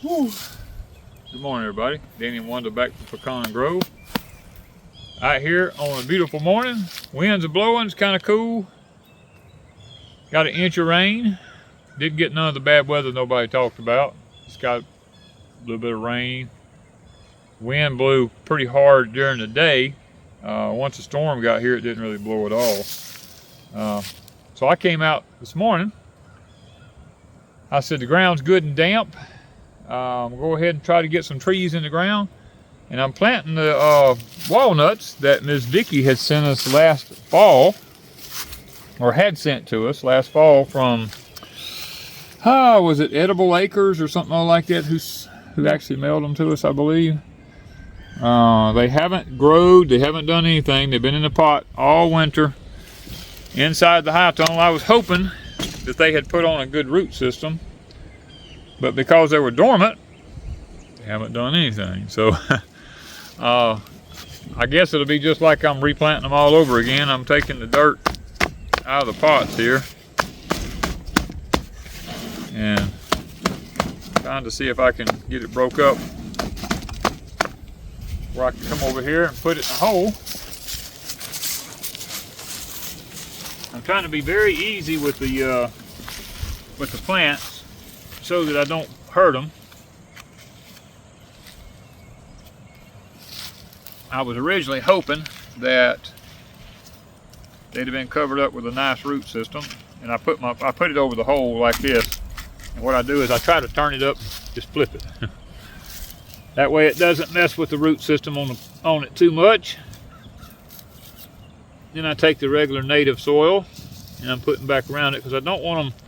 Whew. Good morning, everybody. Danny and Wanda back from Pecan Grove. Out here on a beautiful morning. Winds are blowing, it's kind of cool. Got an inch of rain. Didn't get none of the bad weather nobody talked about. Just got a little bit of rain. Wind blew pretty hard during the day. Once the storm got here, it didn't really blow at all. So I came out this morning. I said the ground's good and damp. We'll go ahead and try to get some trees in the ground. And I'm planting the walnuts that Miss Vicky had sent us last fall, or had sent to us last fall from, was it Edible Acres or something like that, who actually mailed them to us, I believe. They haven't growed, they haven't done anything. They've been in the pot all winter inside the high tunnel. I was hoping that they had put on a good root system, but because they were dormant, they haven't done anything. So I guess it'll be just like I'm replanting them all over again. I'm taking the dirt out of the pots here and trying to see if I can get it broke up where I can come over here and put it in a hole. I'm trying to be very easy with the plants so that I don't hurt them. I was originally hoping that they'd have been covered up with a nice root system, and I put it over the hole like this. And what I do is I try to turn it up, just flip it. That way it doesn't mess with the root system on it too much. Then I take the regular native soil and I'm putting back around it because I don't want them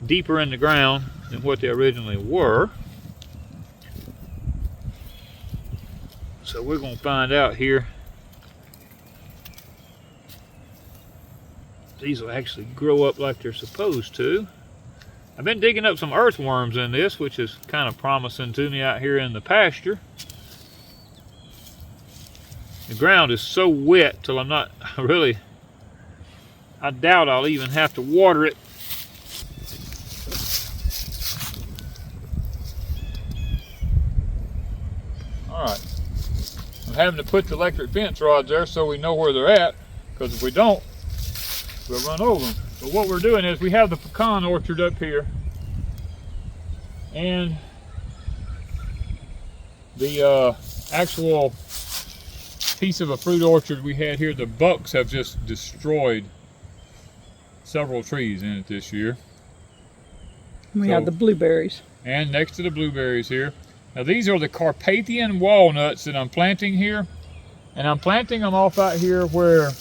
deeper in the ground than what they originally were. So we're going to find out here. These will actually grow up like they're supposed to. I've been digging up some earthworms in this, which is kind of promising to me out here in the pasture. The ground is so wet till I'm not really, I doubt I'll even have to water it. All right. I'm having to put the electric fence rods there so we know where they're at, because if we don't, we'll run over them. But what we're doing is we have the pecan orchard up here, and the actual piece of a fruit orchard we had here, the bucks have just destroyed several trees in it this year. We have the blueberries. And next to the blueberries here. Now these are the Carpathian walnuts that I'm planting here, and I'm planting them off out here where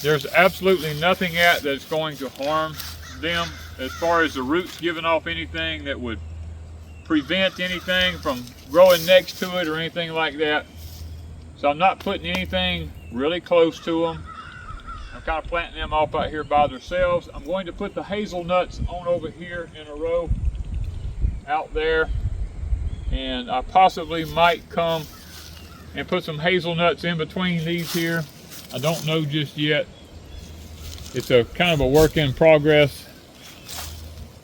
there's absolutely nothing that's going to harm them as far as the roots giving off anything that would prevent anything from growing next to it or anything like that. So I'm not putting anything really close to them. I'm kind of planting them off out here by themselves. I'm going to put the hazelnuts on over here in a row out there. And I possibly might come and put some hazelnuts in between these here. I don't know just yet. It's a kind of a work in progress,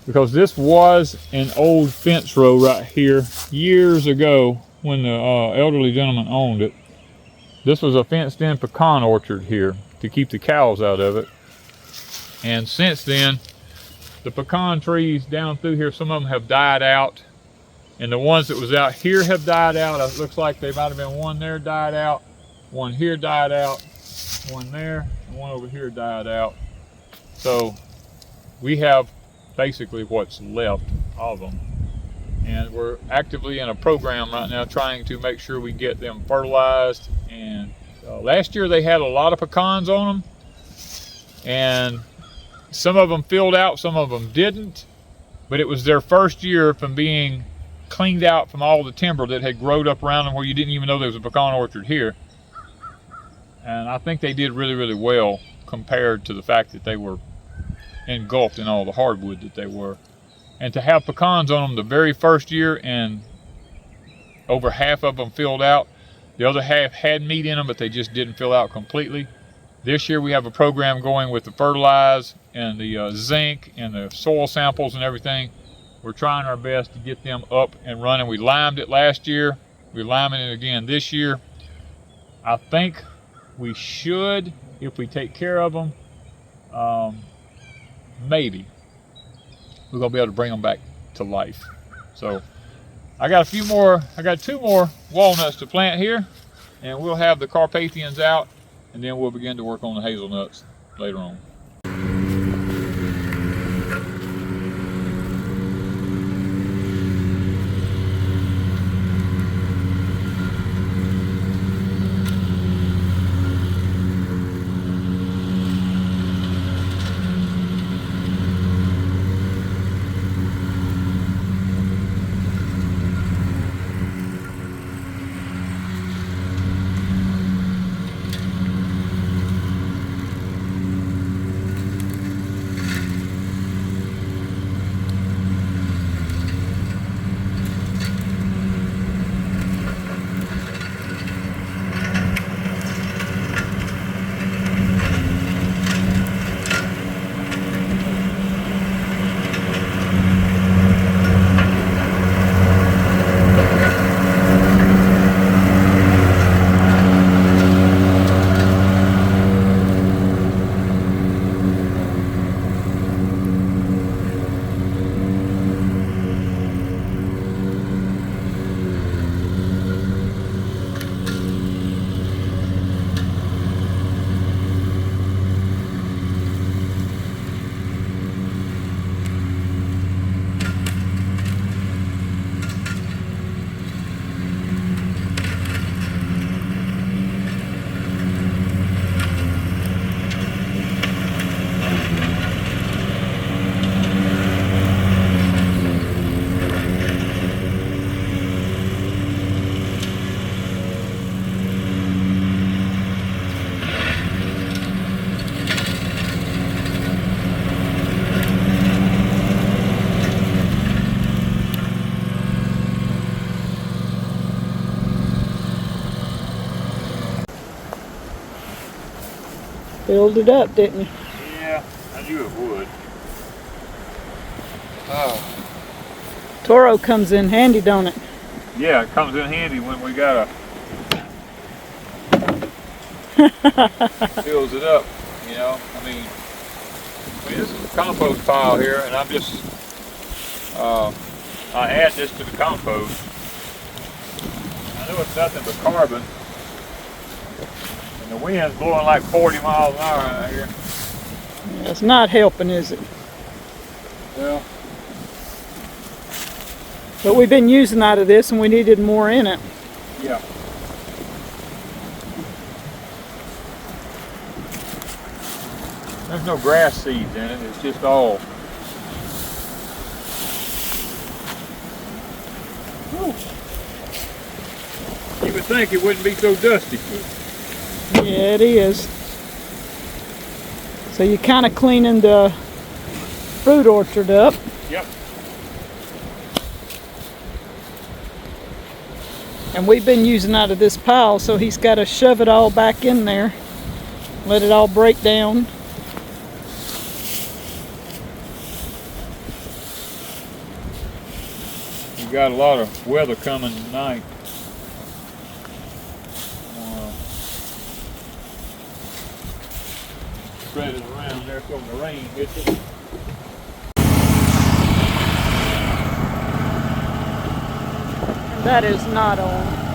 because this was an old fence row right here years ago when the elderly gentleman owned it. This was a fenced in pecan orchard here to keep the cows out of it. And since then, the pecan trees down through here, some of them have died out. And the ones that was out here have died out. It looks like there might have been one there died out, one here died out, one there, and one over here died out. So we have basically what's left of them. And we're actively in a program right now trying to make sure we get them fertilized. And last year they had a lot of pecans on them. And some of them filled out, some of them didn't. But it was their first year from being cleaned out from all the timber that had growed up around them where you didn't even know there was a pecan orchard here. And I think they did really, really well compared to the fact that they were engulfed in all the hardwood that they were. And to have pecans on them the very first year and over half of them filled out, the other half had meat in them, but they just didn't fill out completely. This year we have a program going with the fertilize and the zinc and the soil samples and everything. we're trying our best to get them up and running. We limed it last year. We're liming it again this year. I think we should, if we take care of them, maybe we're gonna be able to bring them back to life. So I got two more walnuts to plant here, and we'll have the Carpathians out, and then we'll begin to work on the hazelnuts later on. Filled it up, didn't you? Yeah, I knew it would. Toro comes in handy, don't it? Yeah, it comes in handy when we got fills it up, you know. I mean, this is a compost pile here, and I'm just, I add this to the compost. I know it's nothing but carbon, and the wind's blowing like 40 miles an hour out here. Yeah, it's not helping, is it? Well, but we've been using out of this, and we needed more in it. yeah. There's no grass seeds in it, it's just all. Whew. You would think it wouldn't be so dusty. Yeah, it is. So you're kind of cleaning the fruit orchard up. Yep. And we've been using out of this pile, so he's got to shove it all back in there. Let it all break down. We've got a lot of weather coming tonight. Spread it around there so the rain hits it. That is not on.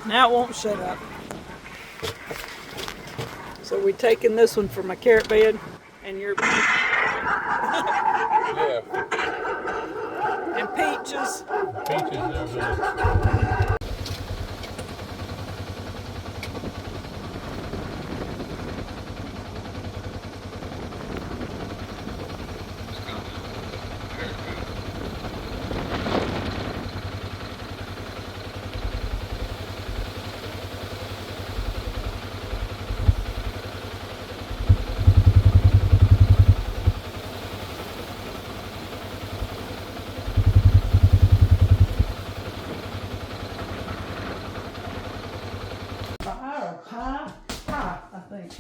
Now it won't shut up. So we taking this one for my carrot bed and your Yeah. and peaches. Peaches and everything. Pie, I think.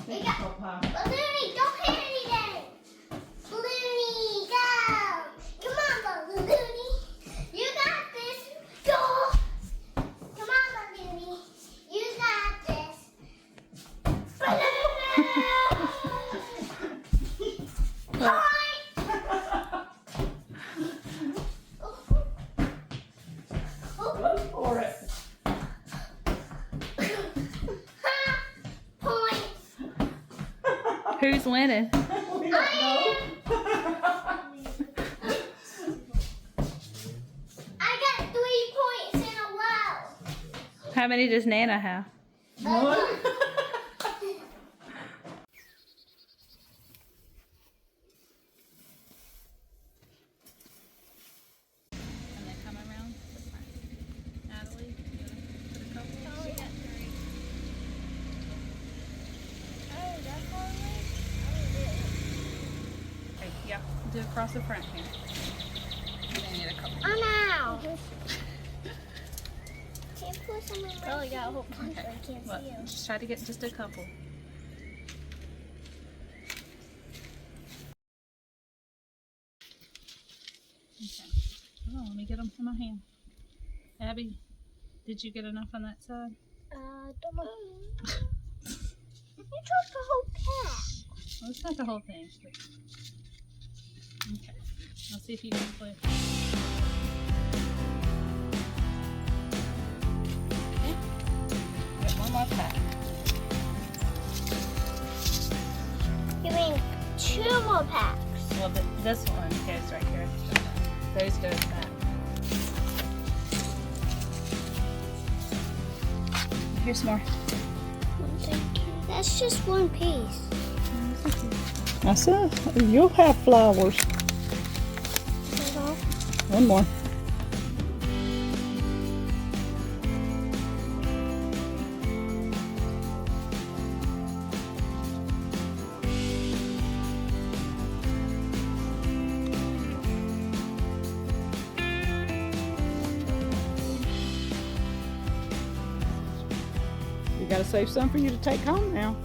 Balloony, don't hit anything! Balloony, go! Come on, Balloony! You got this! Go! Come on, Balloony! You got this! Balloony! Go for it. Who's winning? We don't know. I got 3 points in a row! How many does Nana have? One. And they come around. Natalie, you want to put a couple? Oh, we got 3. Oh, that's all right? Okay, yeah. Do across the front here. And then need a couple. Oh, no! Can't put some in my Oh, I got a whole bunch, Okay. I can't Look, see them. just try to get just a couple. Okay. Oh, let me get them from my hand. Abby, did you get enough on that side? Don't know. You took the whole pack. Well, it's not the whole thing. But... Okay. Let's see if you can split. Okay. Get one more pack. You mean 2 more packs? Well, this one goes right here. Those goes back. Here's more. Thank you. That's just 1 piece. I said, you'll have flowers. That's all. One more. You gotta save some for you to take home now.